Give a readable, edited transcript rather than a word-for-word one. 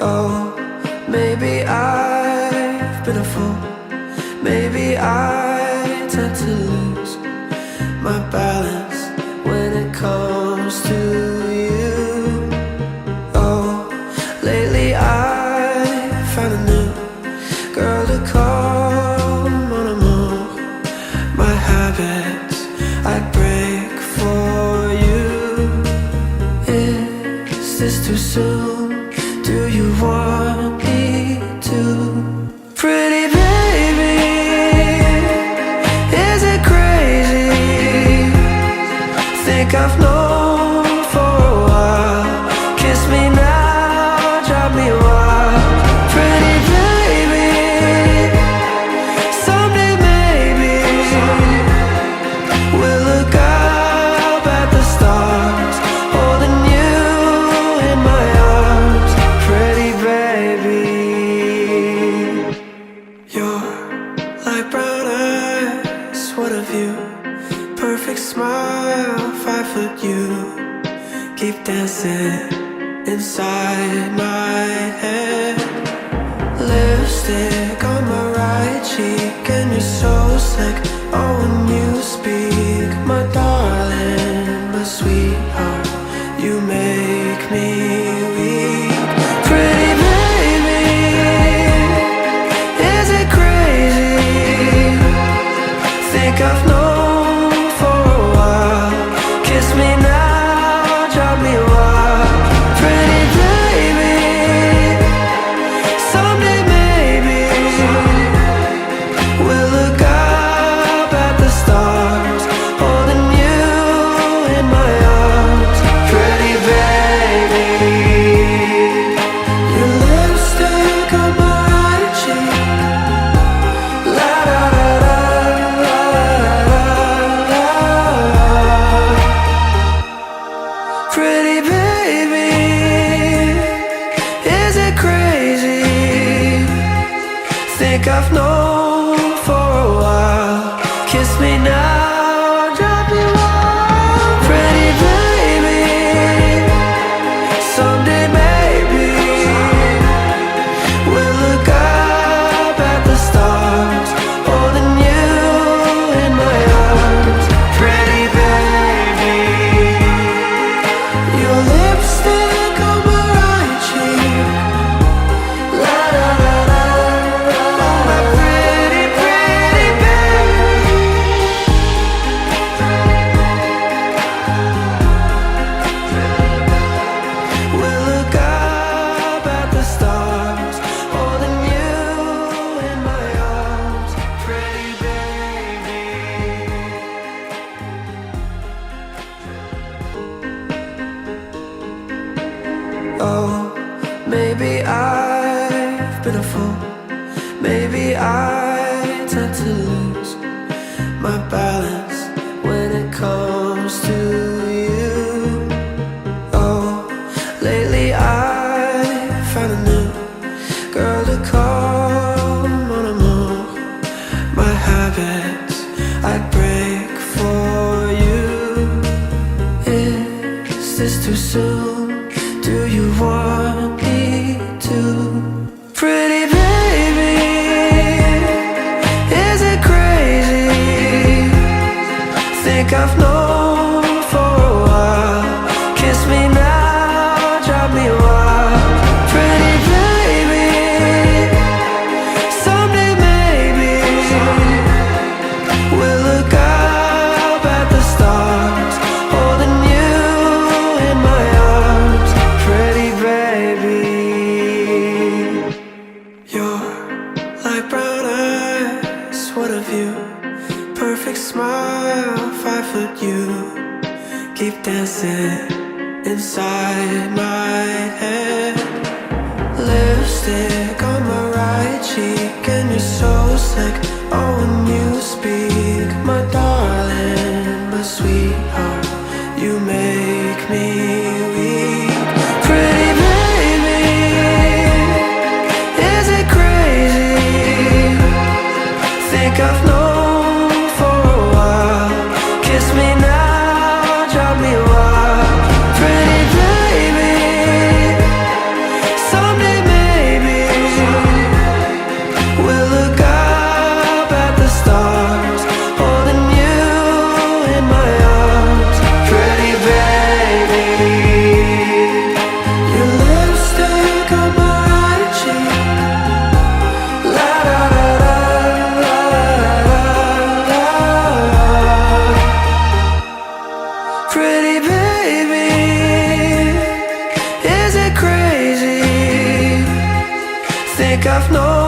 Oh, maybe I've been a fool. Maybe I tend to lose my balance when it comes to you. Oh, lately I found a new girl to call mon amour. My habits I'd break for you. Is this too soon? Do you want me to? Pretty baby, is it crazy? Think I've known for a while. Kiss me now, drive me wild. Pretty baby, someday maybe we'll look up at the stars, holding you in my arms. Pretty baby, you're like brown eyes, what of you? Perfect smile, 5 foot you. Keep dancing inside my head. Lipstick on my right cheek, and you're so slick. Oh, when you speak, my darling, my sweetheart, you make me weak. Pretty baby, is it crazy? Think I've known for a while. Kiss me now, drive me wild. Pretty baby, someday maybe we'll look up at the stars, holding you in my arms. Pretty baby, your lipstick on my right cheek. La da da da, la la la. Pretty baby, is it crazy? Think I've known for a while. Kiss me now, drop me wild. Pretty baby, someday maybe we'll look up at the stars, holding you in my arms. Pretty baby, your lipstick on my right cheek. La da da da, my pretty, pretty baby. We'll look up at the stars, holding you in my arms. Pretty baby. Oh, maybe I've been a fool. Maybe I tend to lose my balance when it comes to you. Oh, lately I found a new girl to call mon amour. My habits I'd break for you. Is this too soon? Do you want me to? Pretty baby, is it crazy? Think I've known for a while. Kiss me now, drive me wild. Pretty baby, someday maybe we'll look up at the stars, holding you in my arms. Pretty baby, you're like brown eyes, what of you? Perfect smile, 5 foot you. Keep dancing inside my head. Lipstick on my right cheek, and you're so slick. Oh, when you speak, my darling, my sweetheart, you make me weak. Pretty baby, is it crazy? Think I've known for a while. Kiss me now, drive me wild. Pretty baby, someday maybe I've known